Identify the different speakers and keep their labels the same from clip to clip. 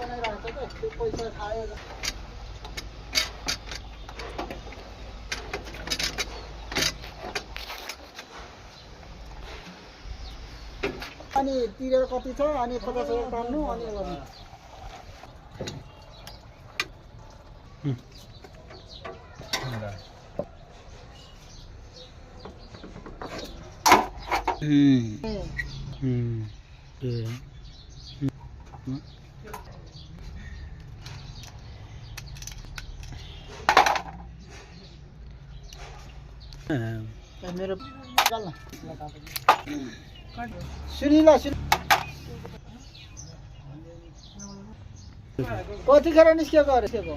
Speaker 1: बनाइरहेको छ त्यो पैसा खायो अनि तिरेर कति छ अनि 50,000 तान्नु अनि गर्नु मेरो चल सुनिला कतिखेर निस्केको रहेछको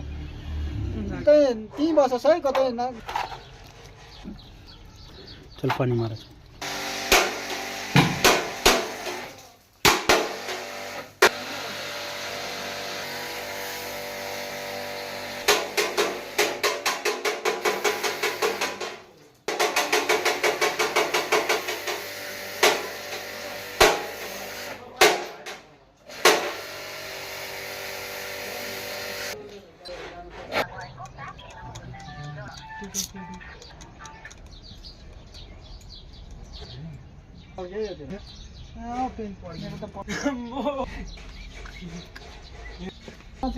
Speaker 1: कतै ती बस्छ है कतै न
Speaker 2: चल पानी मारा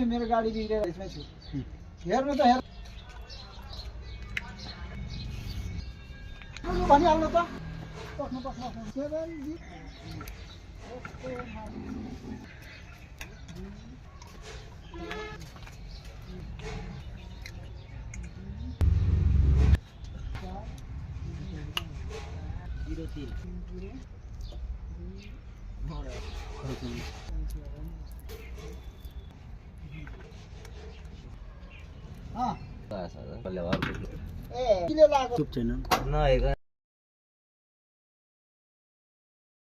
Speaker 1: मेरो गाडी बिग्रेर यसमै छु हेर्नु त हेर भनिहाल्नु त
Speaker 3: Bahasa kan kalau aku
Speaker 1: किले लाग्यो
Speaker 2: चुप छैन
Speaker 3: ना